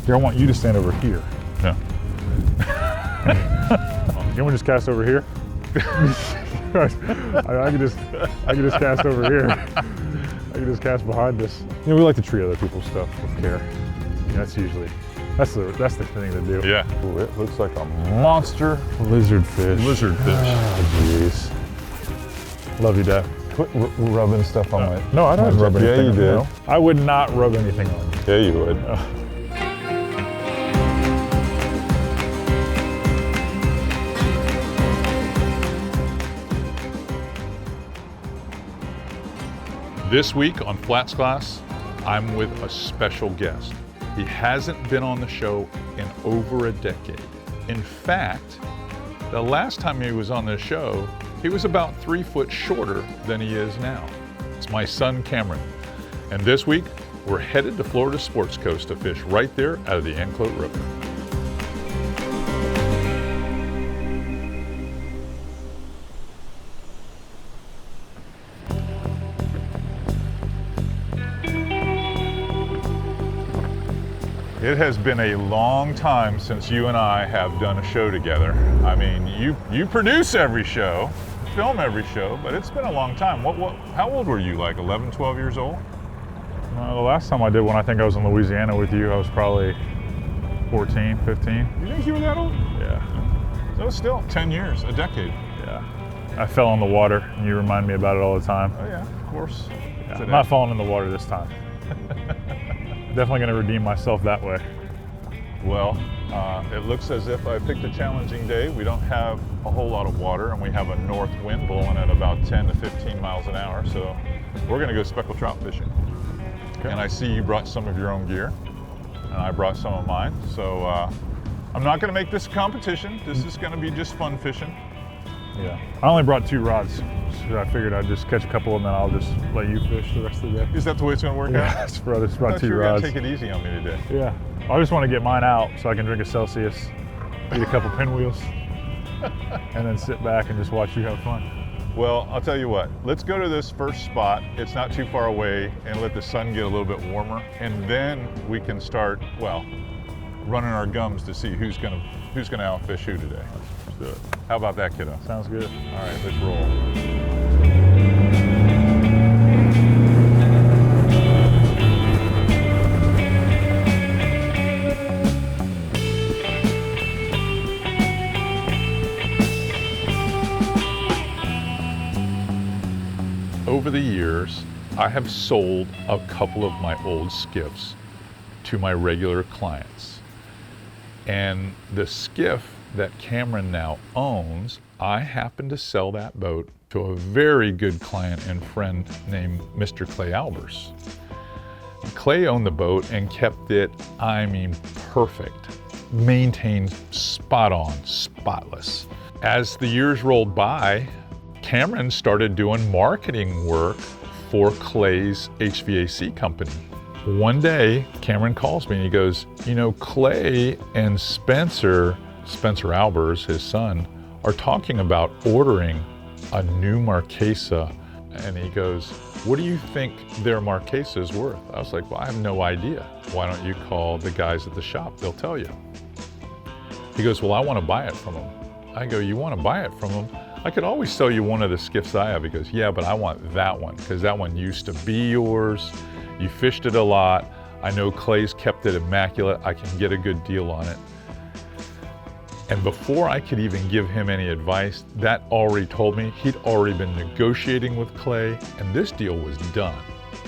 Here, I want you to stand over here. Yeah. Can we just cast over here? I can just cast over here. I can just cast behind this. You know, we like to treat other people's stuff with care. That's usually, that's the thing to do. Yeah. Ooh, it looks like a monster lizard fish. Lizard fish. Oh, jeez. Love you, Dad. Quit rubbing stuff on my... No, I don't rub anything. Yeah, you did. No. I would not rub anything on you. Yeah, you would. This week on FlatsClass, I'm with a special guest. He hasn't been on the show in over a decade. In fact, the last time he was on this show, he was about 3 foot shorter than he is now. It's my son, Cameron. And this week, we're headed to Florida Sports Coast to fish right there out of the Anclote River. It has been a long time since you and I have done a show together. I mean, you produce every show, film every show, but it's been a long time. How old were you, like 11, 12 years old? The last time I did one, I think I was in Louisiana with you. I was probably 14, 15. You think you were that old? Yeah. So still 10 years, a decade. Yeah. I fell in the water, and you remind me about it all the time. Oh yeah, of course. Yeah, I'm not falling in the water this time. Definitely going to redeem myself that way. Well, it looks as if I picked a challenging day. We don't have a whole lot of water, and we have a north wind blowing at about 10 to 15 miles an hour, so we're going to go speckled trout fishing. Okay. And I see you brought some of your own gear, and I brought some of mine, so I'm not going to make this a competition. This is going to be just fun fishing. Yeah. I only brought 2 rods, so I figured I'd just catch a couple and then I'll just let you fish the rest of the day. Is that the way it's going to work out? Yeah, it's brought 2 rods. Take it easy on me today. Yeah. I just want to get mine out so I can drink a Celsius, eat a couple pinwheels, and then sit back and just watch you have fun. Well, I'll tell you what, let's go to this first spot. It's not too far away, and let the sun get a little bit warmer, and then we can start, well, running our gums to see who's gonna outfish who today. Let's do it. How about that, kiddo? Sounds good. All right, let's roll. Over the years, I have sold a couple of my old skiffs to my regular clients. And the skiff that Cameron now owns, I happened to sell that boat to a very good client and friend named Mr. Clay Albers. Clay owned the boat and kept it, I mean, perfect, maintained spot on, spotless. As the years rolled by, Cameron started doing marketing work for Clay's HVAC company. One day, Cameron calls me and he goes, you know, Clay and Spencer Albers, his son, are talking about ordering a new Marquesa. And he goes, what do you think their Marquesa is worth? I was like, well, I have no idea. Why don't you call the guys at the shop? They'll tell you. He goes, well, I want to buy it from them. I go, you want to buy it from them? I could always sell you one of the skiffs I have. He goes, yeah, but I want that one because that one used to be yours. You fished it a lot. I know Clay's kept it immaculate. I can get a good deal on it. And before I could even give him any advice, that already told me he'd already been negotiating with Clay and this deal was done.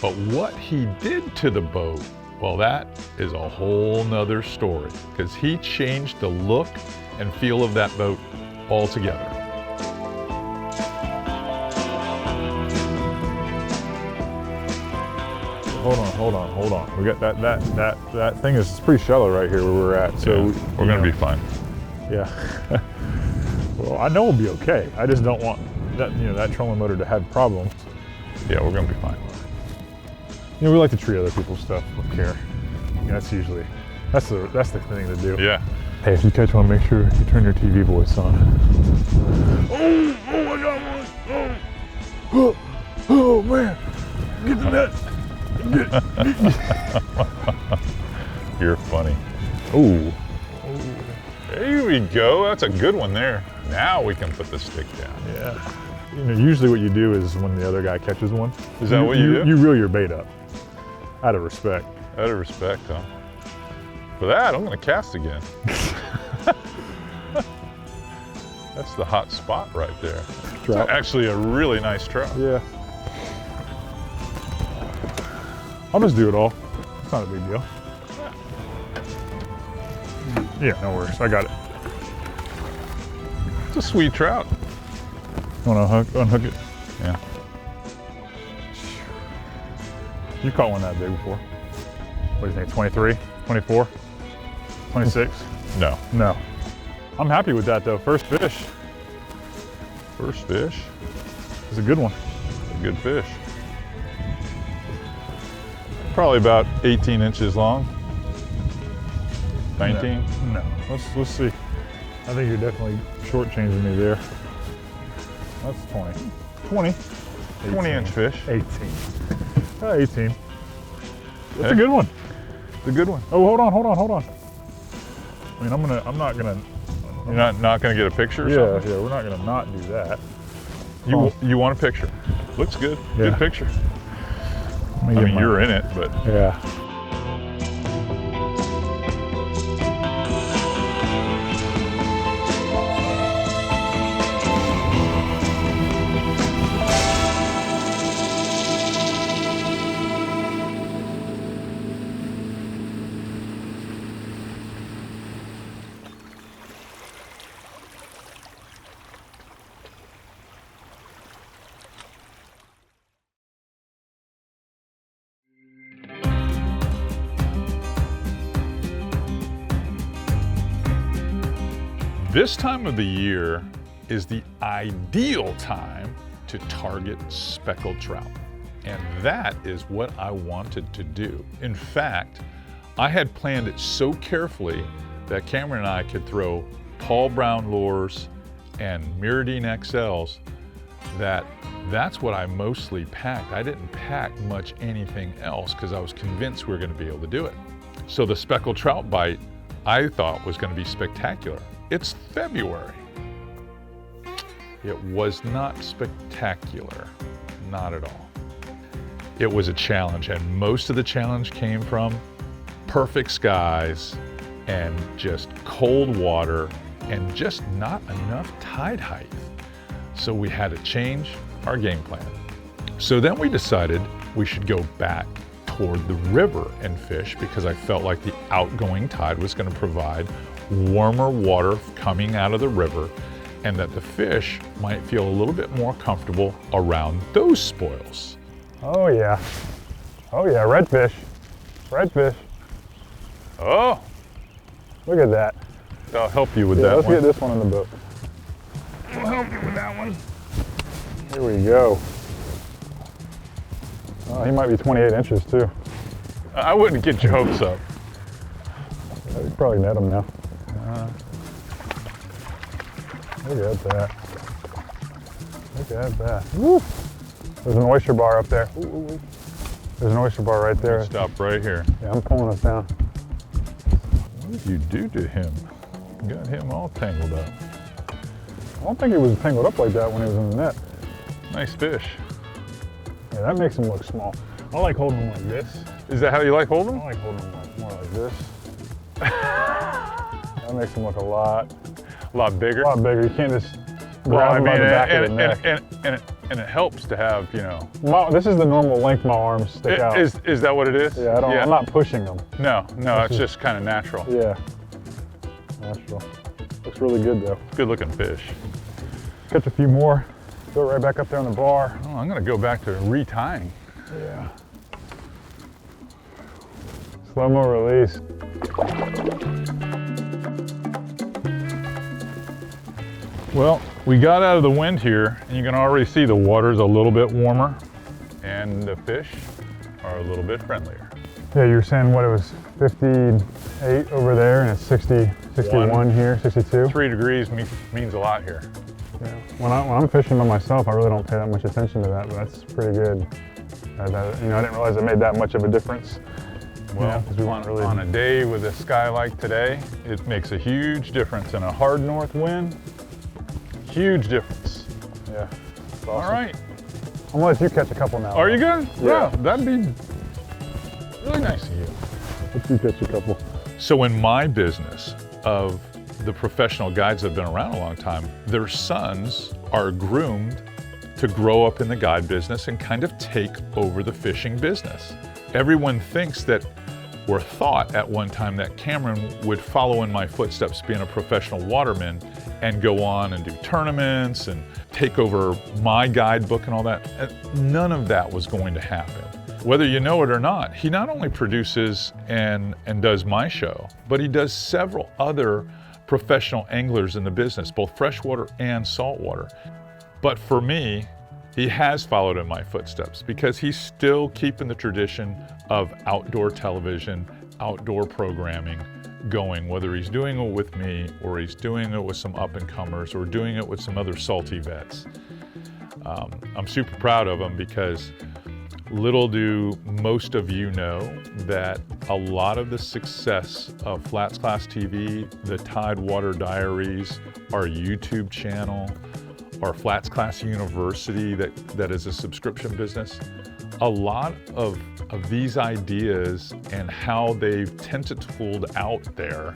But what he did to the boat, well, that is a whole nother story because he changed the look and feel of that boat altogether. Hold on. We got that thing is pretty shallow right here where we're at. So yeah, we're gonna be fine. Yeah. Well, I know we'll be okay. I just don't want that, that trolling motor to have problems. Yeah, we're gonna be fine. We like to treat other people's stuff with care. That's usually that's the thing to do. Yeah. Hey, if you catch one, make sure you turn your TV voice on. Oh, I got one. Oh man, get the net. You're funny. Ooh. There we go. That's a good one there. Now we can put the stick down. Yeah. You know, usually what you do is when the other guy catches one. Is that what you do? You reel your bait up. Out of respect. Out of respect, huh? For that, I'm gonna cast again. That's the hot spot right there. Trout. It's actually a really nice trout. Yeah. I'll just do it all. It's not a big deal. Yeah, no worries. I got it. It's a sweet trout. You want to unhook it? Yeah. You caught one that big before. What do you think, 23, 24, 26? No. No. I'm happy with that though. First fish. First fish. It's a good one. A good fish. Probably about 18 inches long. 19? No. Let's see. I think you're definitely shortchanging me there. That's 20. 20. 20-inch fish. 18. 18. That's a good one. It's a good one. Oh, hold on. I mean, I'm not gonna. You're not gonna get a picture or something? Yeah, we're not gonna not do that. You want a picture? Looks good. Yeah. Good picture. I mean, you're in it, but. Yeah. This time of the year is the ideal time to target speckled trout. And that is what I wanted to do. In fact, I had planned it so carefully that Cameron and I could throw Paul Brown lures and Mirrodine XLs that's what I mostly packed. I didn't pack much anything else because I was convinced we were going to be able to do it. So the speckled trout bite I thought was going to be spectacular. It's February. It was not spectacular, not at all. It was a challenge, and most of the challenge came from perfect skies and just cold water and just not enough tide height. So we had to change our game plan. So then we decided we should go back toward the river and fish because I felt like the outgoing tide was going to provide warmer water coming out of the river and that the fish might feel a little bit more comfortable around those spoils. Oh yeah, redfish. Oh, Look at that. I'll help you with Yeah, that let's one. get this one in the boat. We'll help you with that one. Here we go. Oh, he might be 28 inches too. I wouldn't get your hopes up. You can probably net him now. Look at that. Look at that. Woo. There's an oyster bar up there. Ooh. There's an oyster bar right there. Stop right here. Yeah, I'm pulling us down. What did you do to him? You got him all tangled up. I don't think he was tangled up like that when he was in the net. Nice fish. Yeah, that makes him look small. I like holding him like this. Is that how you like holding I him? like holding him more like this. That makes him look a lot bigger. bigger. You can't just grab him by the back of the neck. And it helps to have, you know. This is the normal length my arms stick out. Is that what it is? Yeah, I'm not pushing them. No, it's just kind of natural. Yeah, natural. Looks really good though. Good looking fish. Catch a few more. Go right back up there on the bar. Oh, I'm gonna go back to retying. Yeah. Slow-mo release. Well, we got out of the wind here, and you can already see the water's a little bit warmer, and the fish are a little bit friendlier. Yeah, you were saying what, it was 58 over there, and it's 61 here, 62? 3 degrees means a lot here. Yeah. When I'm fishing by myself, I really don't pay that much attention to that, but that's pretty good. I didn't realize it made that much of a difference. Well, because we weren't really on a day with a sky like today, it makes a huge difference. In a hard north wind, huge difference. Yeah. All right. I'm gonna let you catch a couple now. Are you good? Yeah. That'd be really nice of you. Let you catch a couple. So in my business of the professional guides that have been around a long time, their sons are groomed to grow up in the guide business and kind of take over the fishing business. Everyone thinks that, or thought at one time, that Cameron would follow in my footsteps being a professional waterman and go on and do tournaments and take over my guidebook and all that. None of that was going to happen. Whether you know it or not, he not only produces and does my show, but he does several other professional anglers in the business, both freshwater and saltwater. But for me, he has followed in my footsteps because he's still keeping the tradition of outdoor television, outdoor programming going, whether he's doing it with me or he's doing it with some up-and-comers or doing it with some other salty vets. I'm super proud of him because little do most of you know that a lot of the success of FlatsClass TV, the Tidewater Diaries, our YouTube channel, our FlatsClass University that is a subscription business, a lot of these ideas and how they've tentacled out there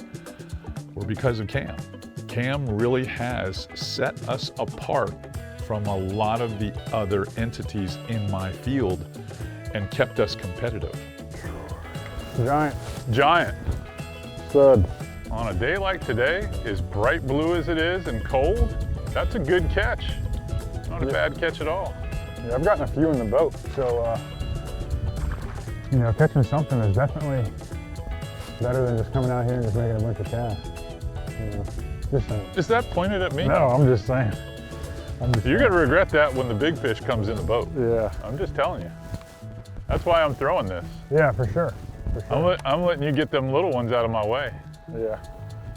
were because of Cam. Cam really has set us apart from a lot of the other entities in my field and kept us competitive. Giant. Giant. Stud. On a day like today, as bright blue as it is and cold, that's a good catch. Not a bad catch at all. Yeah, I've gotten a few in the boat, so you know, catching something is definitely better than just coming out here and just making a bunch of casts. You know, just saying. Is that pointed at me? No, I'm just saying. You're gonna regret that when the big fish comes in the boat. Yeah. I'm just telling you. That's why I'm throwing this. Yeah, for sure. For sure. I'm letting you get them little ones out of my way. Yeah.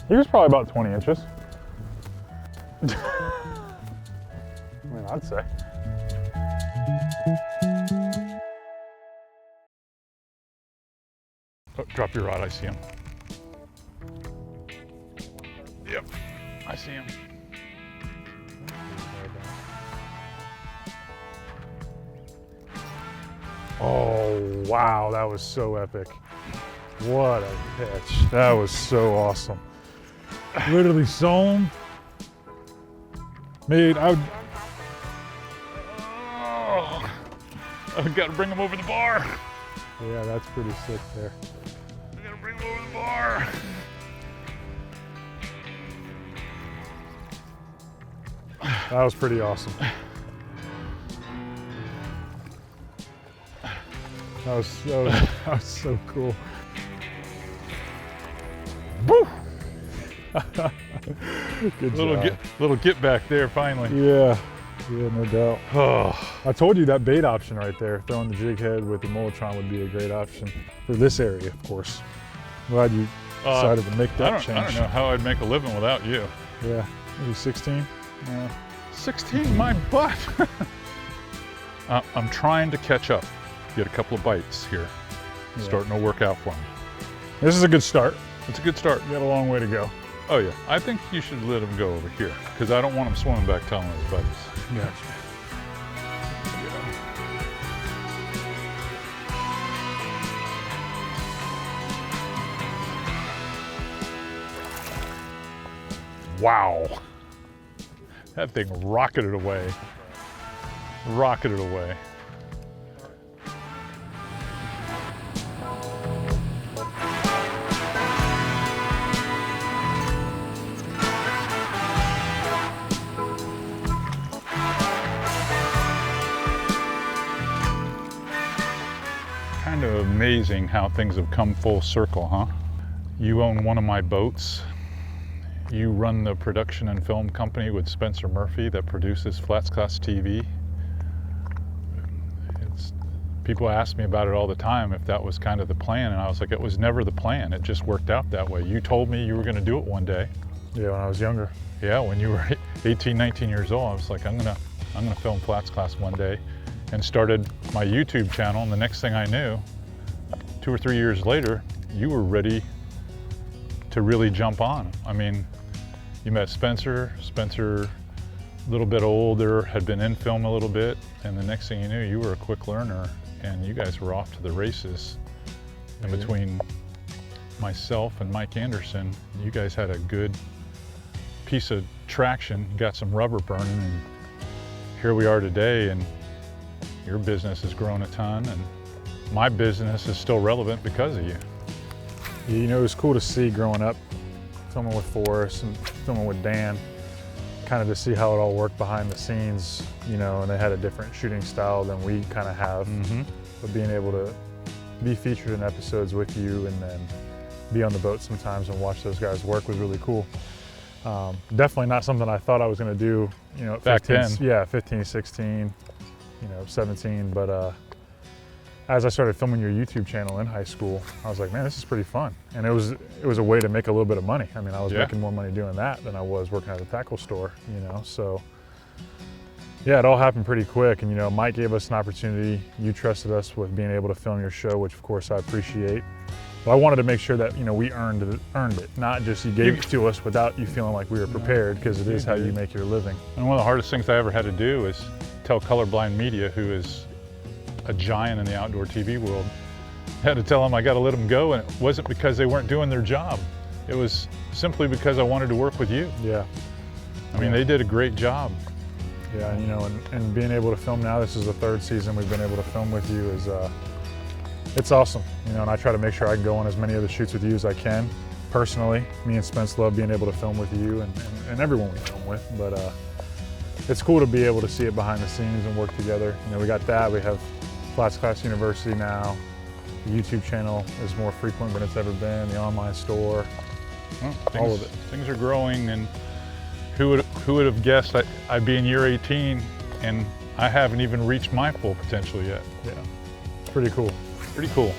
He was probably about 20 inches. I mean, I'd say. Oh, drop your rod, I see him. Yep, I see him. Oh, wow, that was so epic. What a catch. That was so awesome. Literally sewn. I've got to bring him over the bar. Yeah, that's pretty sick there. I got to bring him over the bar. That was pretty awesome. That was so cool. Woo! Good job. Little get back there finally. Yeah, no doubt. Oh, I told you that bait option right there, throwing the jig head with the Molotron would be a great option for this area, of course. Glad you decided to make that change. I don't know how I'd make a living without you. Yeah, maybe 16. 16, my butt. I'm trying to catch up. Get a couple of bites here. Yeah. Starting to work out for me. This is a good start. It's a good start. You got a long way to go. Oh yeah, I think you should let him go over here because I don't want him swimming back telling his buddies. Gotcha. Wow. That thing rocketed away. Rocketed away. Kind of amazing how things have come full circle, huh? You own one of my boats. You run the production and film company with Spencer Murphy that produces FlatsClass TV. People ask me about it all the time if that was kind of the plan, and I was like, it was never the plan. It just worked out that way. You told me you were going to do it one day. Yeah, when I was younger. Yeah, when you were 18, 19 years old, I was like, I'm gonna film FlatsClass one day, and started my YouTube channel. And the next thing I knew, 2 or 3 years later, you were ready to really jump on. I mean, you met Spencer. Spencer, a little bit older, had been in film a little bit, and the next thing you knew, you were a quick learner, and you guys were off to the races. And between myself and Mike Anderson, you guys had a good piece of traction, got some rubber burning, and here we are today, and your business has grown a ton, and my business is still relevant because of you. You know, it was cool to see growing up, filming with Forrest and filming with Dan, kind of to see how it all worked behind the scenes, you know, and they had a different shooting style than we kind of have. But being able to be featured in episodes with you and then be on the boat sometimes and watch those guys work was really cool. Definitely not something I thought I was going to do, you know, at Back 15, then. yeah, 15, 16, you know, 17. But as I started filming your YouTube channel in high school, I was like, man, this is pretty fun. And it was a way to make a little bit of money. I mean, I was making more money doing that than I was working at a tackle store, you know, so yeah, it all happened pretty quick. And, you know, Mike gave us an opportunity. You trusted us with being able to film your show, which of course I appreciate. But I wanted to make sure that, you know, we earned it, not just you gave it to us without you feeling like we were prepared, because it is how you make your living. And one of the hardest things I ever had to do is tell Colorblind Media, who is a giant in the outdoor TV world, I had to tell them I got to let them go, and it wasn't because they weren't doing their job. It was simply because I wanted to work with you. Yeah. I mean, they did a great job. Yeah, and, you know, and being able to film now, this is the 3rd season we've been able to film with you, is it's awesome. You know, and I try to make sure I can go on as many of the shoots with you as I can. Personally, me and Spence love being able to film with you and everyone we film with, but it's cool to be able to see it behind the scenes and work together. You know, we got that, we have FlatsClass University now, the YouTube channel is more frequent than it's ever been, the online store, all of it. Things are growing, and who would have guessed I'd be in year 18 and I haven't even reached my full potential yet. Yeah, it's pretty cool. Pretty cool.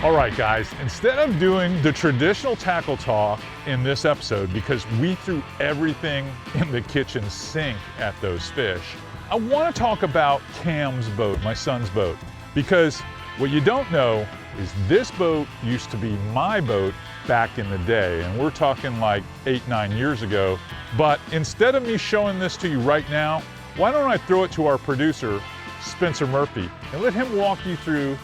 All right, guys, instead of doing the traditional tackle talk in this episode, because we threw everything in the kitchen sink at those fish, I want to talk about Cam's boat, my son's boat, because what you don't know is this boat used to be my boat back in the day, and we're talking like 8-9 years ago. But instead of me showing this to you right now, why don't I throw it to our producer, Spencer Murphy, and let him walk you through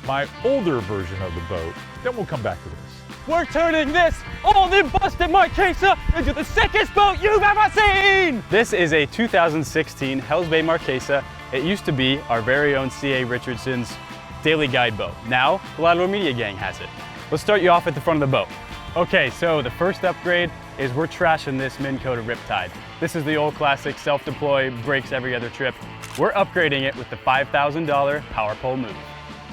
my older version of the boat. Then we'll come back to this. We're turning this old and busted Marquesa into the sickest boat you've ever seen! This is a 2016 Hells Bay Marquesa. It used to be our very own C.A. Richardson's daily guide boat. Now, the Lateral Media Gang has it. Let's start you off at the front of the boat. Okay, so the first upgrade is we're trashing this Minn Kota Riptide. This is the old classic self-deploy, breaks every other trip. We're upgrading it with the $5,000 Power Pole Move.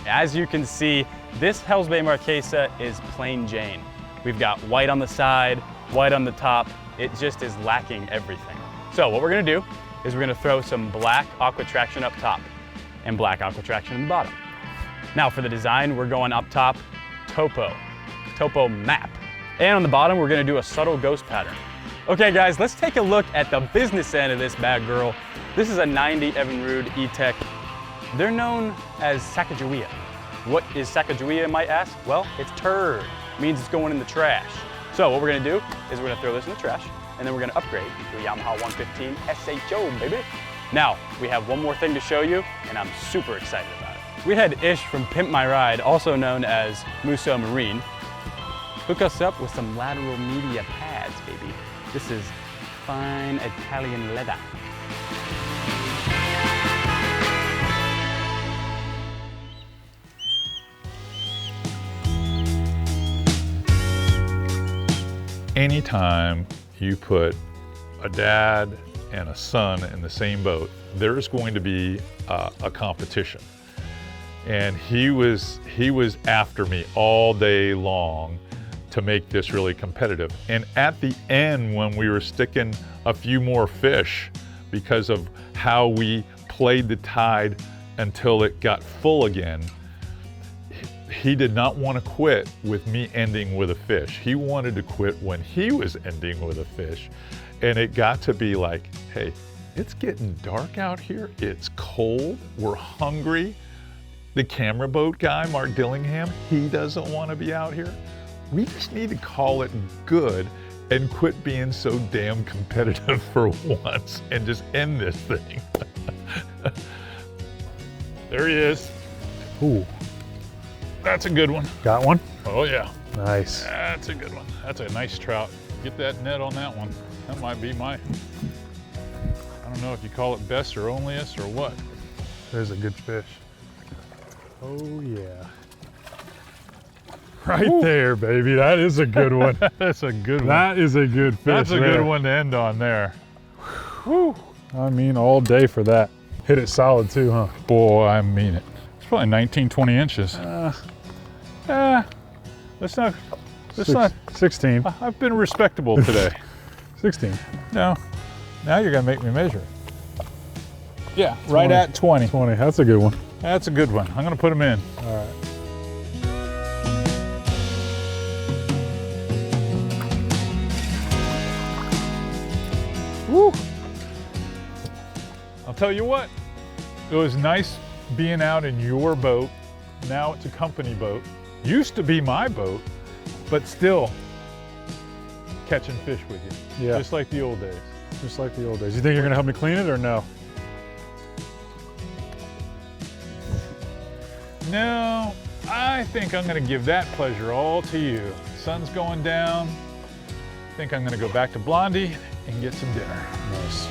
As you can see, this Hells Bay Marquesa is plain Jane. We've got white on the side, white on the top. It just is lacking everything. So what we're gonna do is we're gonna throw some black aqua traction up top and black aqua traction in the bottom. Now for the design, we're going up top, topo map. And on the bottom, we're gonna do a subtle ghost pattern. Okay guys, let's take a look at the business end of this bad girl. This is a 90 Evinrude E-Tech. They're known as Sacagawea. What is Sacagawea, you might ask? Well, it's turd. It means it's going in the trash. So what we're gonna do is we're gonna throw this in the trash, and then we're gonna upgrade to a Yamaha 115 SHO, baby. Now, we have one more thing to show you, and I'm super excited about it. We had Ish from Pimp My Ride, also known as Musso Marine, hook us up with some Lateral Media pads, baby. This is fine Italian leather. Anytime you put a dad and a son in the same boat, there's going to be a competition. And he was after me all day long to make this really competitive. And at the end, when we were sticking a few more fish because of how we played the tide until it got full again. He did not want to quit with me ending with a fish. He wanted to quit when he was ending with a fish. And it got to be like, hey, it's getting dark out here. It's cold. We're hungry. The camera boat guy, Mark Dillingham, he doesn't want to be out here. We just need to call it good and quit being so damn competitive for once and just end this thing. There he is. Ooh, That's a good one. got one? Oh yeah. Nice. That's a good one. That's a nice trout. Get that net on that one. That might be my, I don't know if you call it best or onlyest or what. There's a good fish. Oh yeah. Right there, baby. That is a good one. That's a good one. That is a good fish. That's a there. good one to end on there. Whew. I mean, all day for that. Hit it solid too, huh? Boy, I mean it. It's probably 19, 20 inches. Let's not, 16. I've been respectable today. 16. No, now you're gonna make me measure. Yeah, right at 20. 20. That's a good one. That's a good one. I'm gonna put them in. All right. Woo! I'll tell you what, it was nice being out in your boat. Now it's a company boat. Used to be my boat, but still catching fish with you. Yeah. Just like the old days. Just like the old days. You think you're gonna help me clean it or no? No, I think I'm gonna give that pleasure all to you. Sun's going down. I think I'm gonna go back to Blondie and get some dinner. Nice.